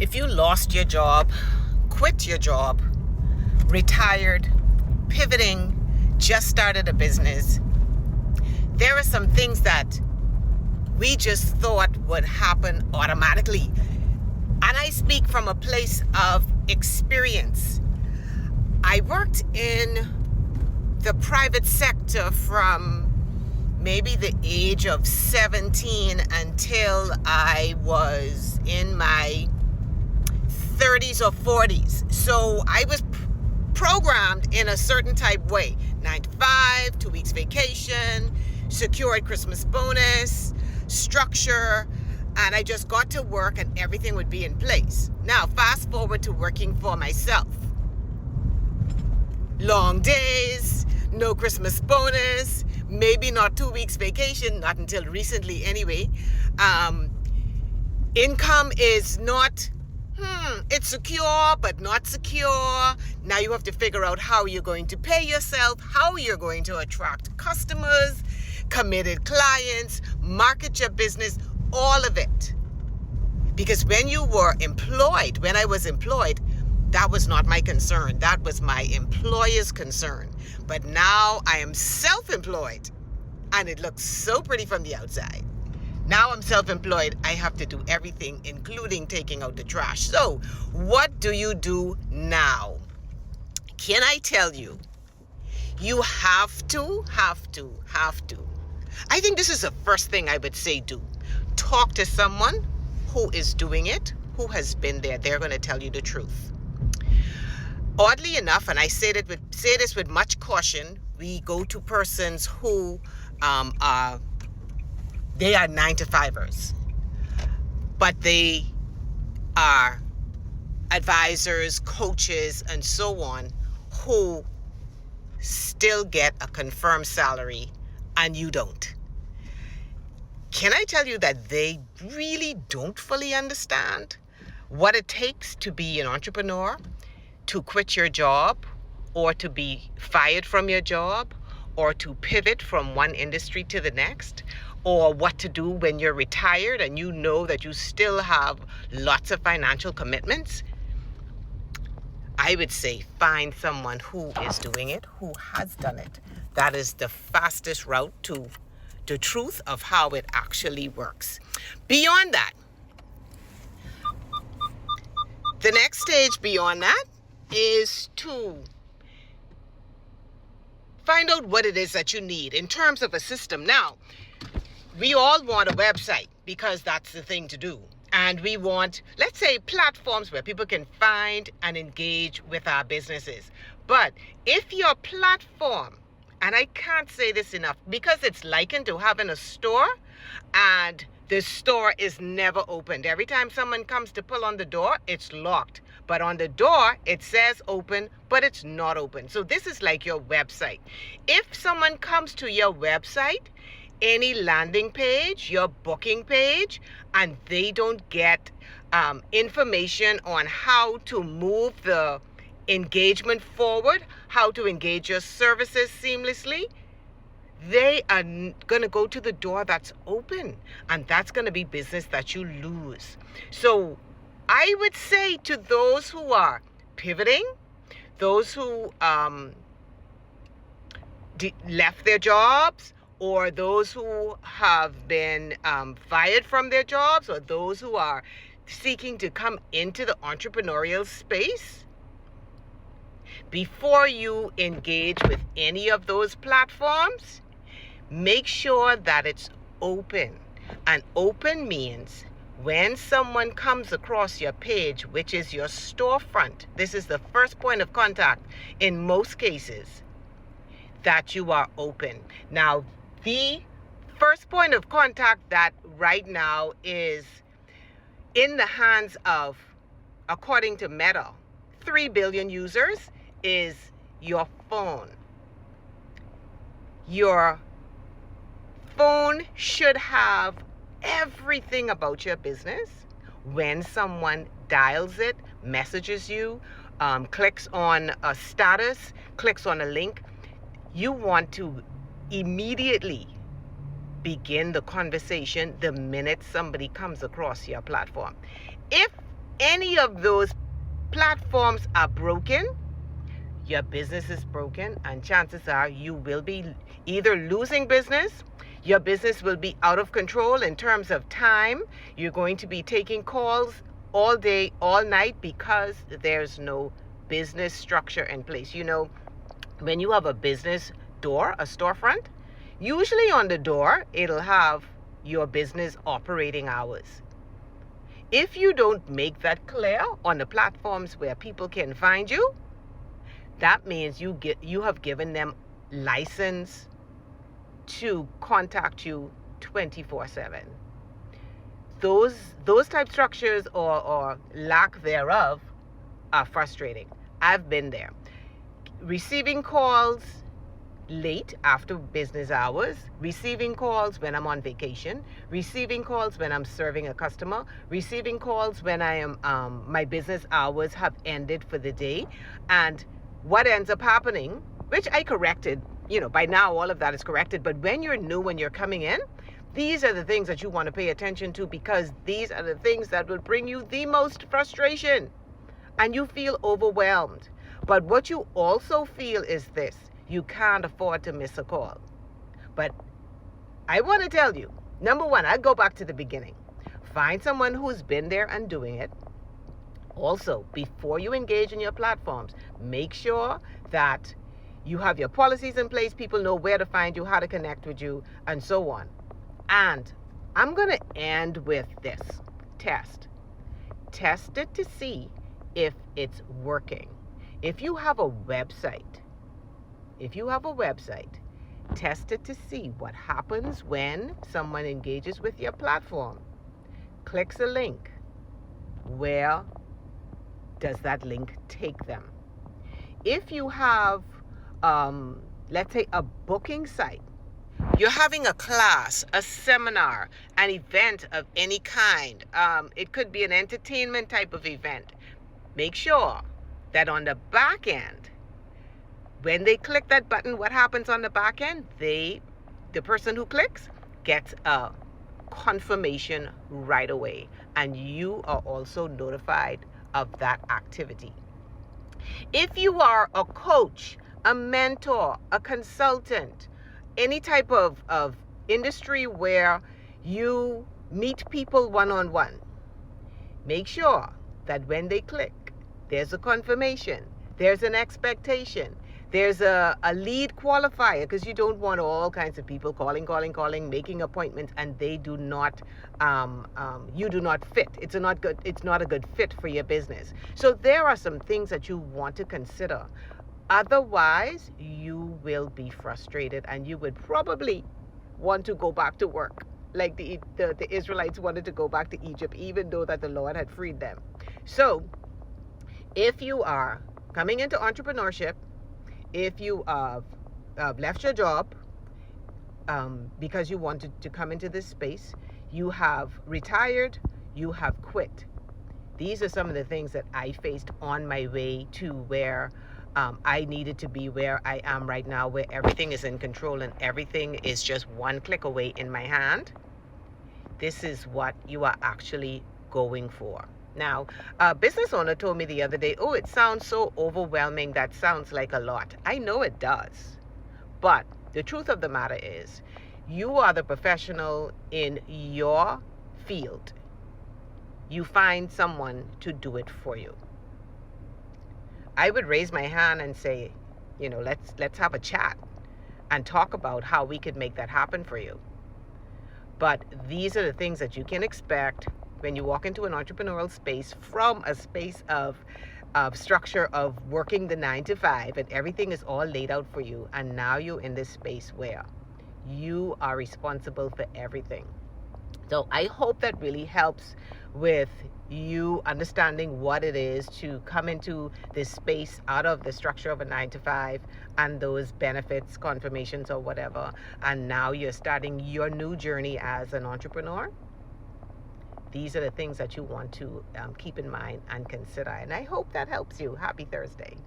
If you lost your job, quit your job, retired, pivoting, just started a business, there are some things that we just thought would happen automatically. And I speak from a place of experience. I worked in the private sector from maybe the age of 17 until I was in my 30s or 40s. So I was programmed in a certain type way. 9 to 5, 2 weeks vacation, secured Christmas bonus, structure, and I just got to work and everything would be in place. Now, fast forward to working for myself. Long days, no Christmas bonus, maybe not 2 weeks vacation, not until recently anyway. Income is not, it's secure, but not secure. Now you have to figure out how you're going to pay yourself, how you're going to attract customers, committed clients, market your business, all of it. Because when you were employed, when I was employed, that was not my concern. That was my employer's concern. But now I am self-employed and it looks so pretty from the outside. Now I'm self-employed. I have to do everything, including taking out the trash. So what do you do now? Can I tell you? You have to. I think this is the first thing I would say do. Talk to someone who is doing it, who has been there. They're going to tell you the truth. Oddly enough, and I say this with much caution, we go to persons who they are 9 to 5ers, but they are advisors, coaches, and so on, who still get a confirmed salary and you don't. Can I tell you that they really don't fully understand what it takes to be an entrepreneur, to quit your job, or to be fired from your job, or to pivot from one industry to the next, or what to do when you're retired and you know that you still have lots of financial commitments? I would say find someone who is doing it, who has done it. That is the fastest route to the truth of how it actually works. Beyond that, the next stage beyond that is to find out what it is that you need in terms of a system. Now, we all want a website because that's the thing to do. And we want, let's say, platforms where people can find and engage with our businesses. But if your platform, and I can't say this enough, because it's likened to having a store and the store is never opened. Every time someone comes to pull on the door, it's locked. But on the door, it says open, but it's not open. So this is like your website. If someone comes to your website, any landing page, your booking page, and they don't get information on how to move the engagement forward, how to engage your services seamlessly, they are going to go to the door that's open, and that's going to be business that you lose. So I would say to those who are pivoting, those who left their jobs, or those who have been fired from their jobs, or those who are seeking to come into the entrepreneurial space, before you engage with any of those platforms, make sure that it's open. And open means when someone comes across your page, which is your storefront, this is the first point of contact in most cases, that you are open. Now, the first point of contact that right now is in the hands of, according to Meta, 3 billion users, is your phone. Your phone should have everything about your business. When someone dials it, messages you, clicks on a status, clicks on a link, you want to immediately begin the conversation the minute somebody comes across your platform. If any of those platforms are broken, your business is broken, and chances are you will be either losing business, your business will be out of control in terms of time. You're going to be taking calls all day, all night, because there's no business structure in place. You know, when you have a business door, a storefront, usually on the door, it'll have your business operating hours. If you don't make that clear on the platforms where people can find you, that means you have given them license to contact you 24/7. Those type structures or lack thereof are frustrating. I've been there. Receiving calls late after business hours, receiving calls when I'm on vacation, receiving calls when I'm serving a customer, receiving calls when I am my business hours have ended for the day. And what ends up happening, which I corrected, by now all of that is corrected, but when you're new, when you're coming in, these are the things that you want to pay attention to, because these are the things that will bring you the most frustration and you feel overwhelmed. But what you also feel is this: you can't afford to miss a call. But I want to tell you, number one, I'd go back to the beginning. Find someone who's been there and doing it. Also, before you engage in your platforms, make sure that you have your policies in place, people know where to find you, how to connect with you, and so on. And I'm going to end with this. Test it to see if it's working. If you have a website, test it to see what happens when someone engages with your platform, clicks a link. Where does that link take them? If you have, let's say, a booking site, you're having a class, a seminar, an event of any kind. It could be an entertainment type of event. Make sure that on the back end, when they click that button, what happens on the back end? The person who clicks gets a confirmation right away, and you are also notified of that activity. If you are a coach, a mentor, a consultant, any type of industry where you meet people one-on-one, make sure that when they click, there's a confirmation, there's an expectation, there's a lead qualifier, because you don't want all kinds of people calling, making appointments, and they do not, you do not fit. It's not a good fit for your business. So there are some things that you want to consider. Otherwise, you will be frustrated and you would probably want to go back to work, like the Israelites wanted to go back to Egypt, even though that the Lord had freed them. So if you are coming into entrepreneurship, if you have left your job because you wanted to come into this space, you have retired, you have quit. These are some of the things that I faced on my way to where I needed to be where I am right now, where everything is in control and everything is just one click away in my hand. This is what you are actually going for. Now, a business owner told me the other day, oh, it sounds so overwhelming. That sounds like a lot. I know it does. But the truth of the matter is, you are the professional in your field. You find someone to do it for you. I would raise my hand and say, let's have a chat and talk about how we could make that happen for you. But these are the things that you can expect when you walk into an entrepreneurial space, from a space of structure of working the 9 to 5, and everything is all laid out for you. And now you're in this space where you are responsible for everything. So I hope that really helps with you understanding what it is to come into this space out of the structure of a 9 to 5 and those benefits, confirmations, or whatever. And now you're starting your new journey as an entrepreneur. These are the things that you want to keep in mind and consider. And I hope that helps you. Happy Thursday.